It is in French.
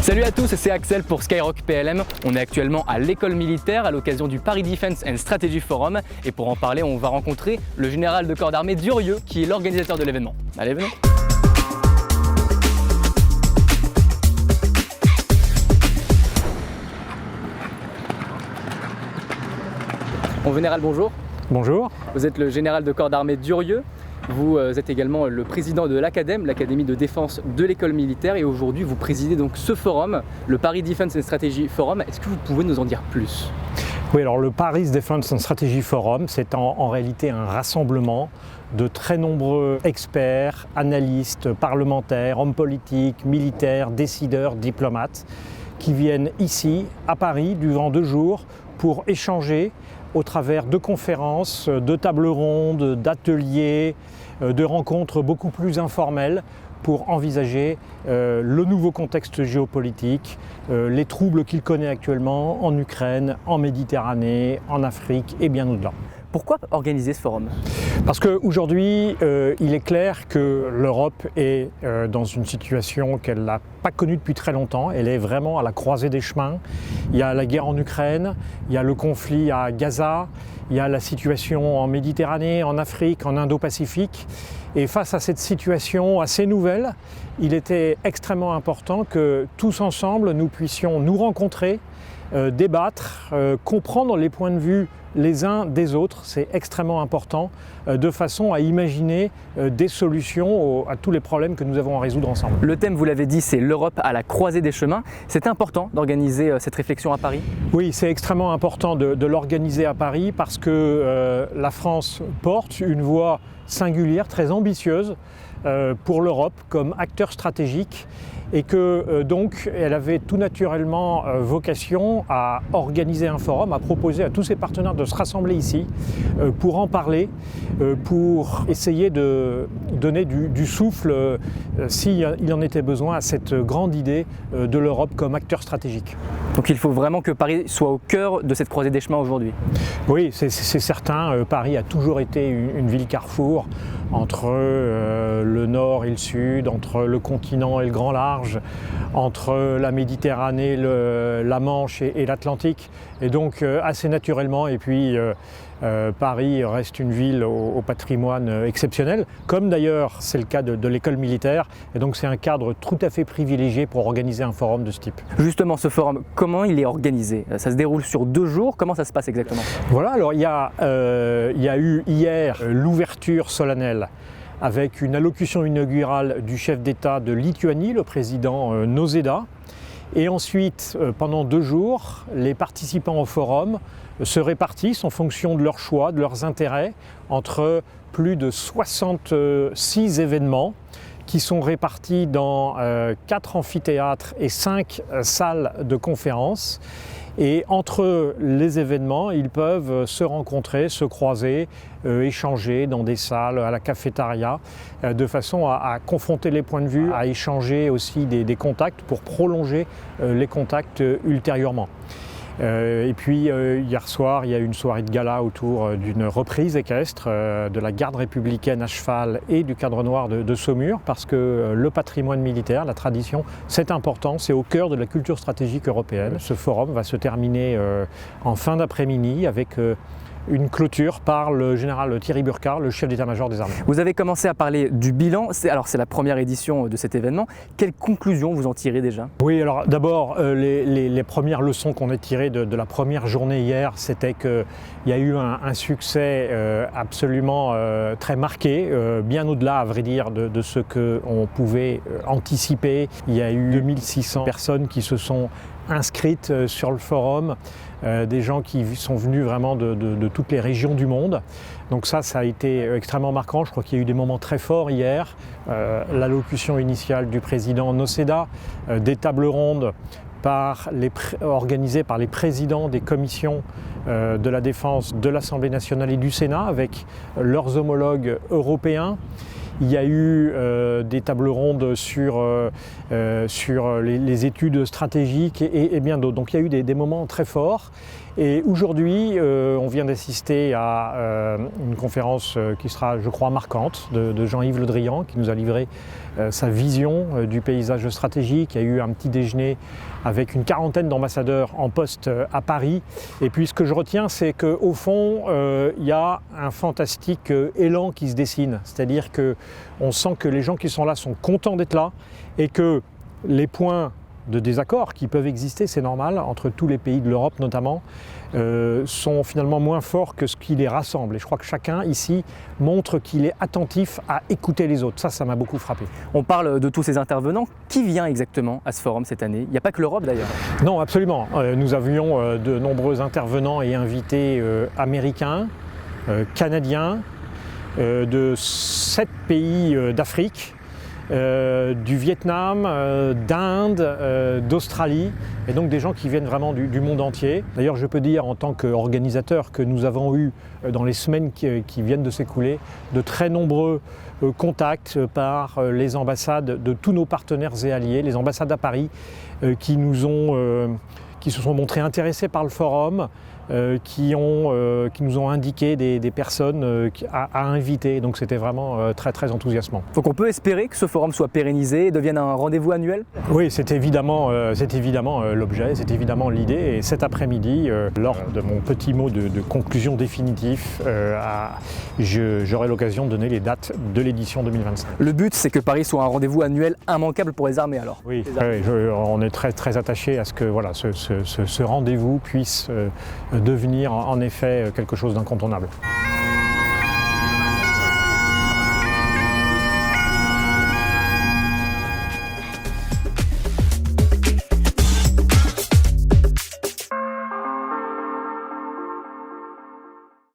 Salut à tous, c'est Axel pour Skyrock PLM. On est actuellement à l'école militaire à l'occasion du Paris Defense and Strategy Forum. Et pour en parler, on va rencontrer le général de corps d'armée Durieux qui est l'organisateur de l'événement. Allez, venez. Bon général, bonjour. Bonjour. Vous êtes le général de corps d'armée Durieux. Vous êtes également le président de l'Acadème, l'Académie de défense de l'école militaire, et aujourd'hui vous présidez donc ce forum, le Paris Defense and Strategy Forum. Est-ce que vous pouvez nous en dire plus? Oui, alors le Paris Defense and Strategy Forum, c'est en réalité un rassemblement de très nombreux experts, analystes, parlementaires, hommes politiques, militaires, décideurs, diplomates, qui viennent ici, à Paris, durant 2 jours, pour échanger au travers de conférences, de tables rondes, d'ateliers, de rencontres beaucoup plus informelles pour envisager le nouveau contexte géopolitique, les troubles qu'il connaît actuellement en Ukraine, en Méditerranée, en Afrique et bien au-delà. Pourquoi organiser ce forum? Parce qu'aujourd'hui, il est clair que l'Europe est dans une situation qu'elle n'a pas connue depuis très longtemps. Elle est vraiment à la croisée des chemins. Il y a la guerre en Ukraine, il y a le conflit à Gaza, il y a la situation en Méditerranée, en Afrique, en Indo-Pacifique. Et face à cette situation assez nouvelle, il était extrêmement important que tous ensemble, nous puissions nous rencontrer, débattre, comprendre les points de vue les uns des autres. C'est extrêmement important de façon à imaginer des solutions à tous les problèmes que nous avons à résoudre ensemble. Le thème, vous l'avez dit, c'est l'Europe à la croisée des chemins. C'est important d'organiser cette réflexion à Paris? Oui, c'est extrêmement important de l'organiser à Paris parce que la France porte une voix singulière, très ambitieuse pour l'Europe comme acteur stratégique, et que donc elle avait tout naturellement vocation à organiser un forum, à proposer à tous ses partenaires de se rassembler ici pour en parler, pour essayer de donner du souffle s'il en était besoin à cette grande idée de l'Europe comme acteur stratégique. Donc il faut vraiment que Paris soit au cœur de cette croisée des chemins aujourd'hui? Oui, c'est certain. Paris a toujours été une ville carrefour entre le nord et le sud, entre le continent et le grand large, entre la Méditerranée, la Manche et l'Atlantique. Et donc assez naturellement, et puis Paris reste une ville au patrimoine exceptionnel, comme d'ailleurs c'est le cas de l'école militaire. Et donc c'est un cadre tout à fait privilégié pour organiser un forum de ce type. Justement, ce forum, comment il est organisé? Ça se déroule sur 2 jours, comment ça se passe exactement? Voilà, alors il y a eu hier l'ouverture solennelle avec une allocution inaugurale du chef d'État de Lituanie, le président Nausėda. Et ensuite, pendant 2 jours, les participants au forum se répartissent en fonction de leurs choix, de leurs intérêts, entre plus de 66 événements qui sont répartis dans 4 amphithéâtres et 5 salles de conférences. Et entre les événements, ils peuvent se rencontrer, se croiser, échanger dans des salles, à la cafétéria, de façon à confronter les points de vue, à échanger aussi des contacts pour prolonger les contacts ultérieurement. Et puis hier soir, il y a eu une soirée de gala autour d'une reprise équestre de la garde républicaine à cheval et du cadre noir de Saumur, parce que le patrimoine militaire, la tradition, c'est important, c'est au cœur de la culture stratégique européenne. Ce forum va se terminer en fin d'après-midi avec une clôture par le général Thierry Burkhardt, le chef d'état-major des armées. Vous avez commencé à parler du bilan, alors c'est la première édition de cet événement. Quelles conclusions vous en tirez déjà? Oui, alors d'abord les premières leçons qu'on a tirées de la première journée hier, c'était qu'il y a eu un succès absolument très marqué, bien au-delà à vrai dire de ce qu'on pouvait anticiper. Il y a eu 2600 personnes qui se sont inscrites sur le forum, des gens qui sont venus vraiment de toutes les régions du monde. Donc ça a été extrêmement marquant. Je crois qu'il y a eu des moments très forts hier. L'allocution initiale du président Nausėda, des tables rondes organisées par les présidents des commissions de la défense de l'Assemblée nationale et du Sénat avec leurs homologues européens. Il y a eu des tables rondes sur les études stratégiques et bien d'autres. Donc il y a eu des moments très forts. Et aujourd'hui, on vient d'assister à une conférence qui sera, je crois, marquante de Jean-Yves Le Drian, qui nous a livré sa vision du paysage stratégique. Il y a eu un petit déjeuner avec une quarantaine d'ambassadeurs en poste à Paris. Et puis ce que je retiens, c'est qu'au fond, il y a un fantastique élan qui se dessine. C'est-à-dire qu'on sent que les gens qui sont là sont contents d'être là et que les points de désaccord qui peuvent exister, c'est normal, entre tous les pays de l'Europe notamment, sont finalement moins forts que ce qui les rassemble. Et je crois que chacun ici montre qu'il est attentif à écouter les autres. Ça m'a beaucoup frappé. On parle de tous ces intervenants. Qui vient exactement à ce forum cette année? Il n'y a pas que l'Europe d'ailleurs. Non, absolument. Nous avions de nombreux intervenants et invités américains, canadiens, de 7 pays d'Afrique, du Vietnam, d'Inde, d'Australie, et donc des gens qui viennent vraiment du monde entier. D'ailleurs, je peux dire en tant qu'organisateur que nous avons eu dans les semaines qui viennent de s'écouler de très nombreux contacts par les ambassades de tous nos partenaires et alliés, les ambassades à Paris, qui se sont montrés intéressés par le forum, qui nous ont indiqué des personnes à inviter. Donc c'était vraiment très très enthousiasmant. Donc on peut espérer que ce forum soit pérennisé et devienne un rendez-vous annuel? Oui, c'est évidemment l'objet, c'est évidemment l'idée. Et cet après-midi, lors de mon petit mot de conclusion définitif, j'aurai l'occasion de donner les dates de l'édition 2025. Le but, c'est que Paris soit un rendez-vous annuel immanquable pour les armées alors? Oui, on est très très attaché à ce que voilà, ce rendez-vous puisse devenir en effet quelque chose d'incontournable.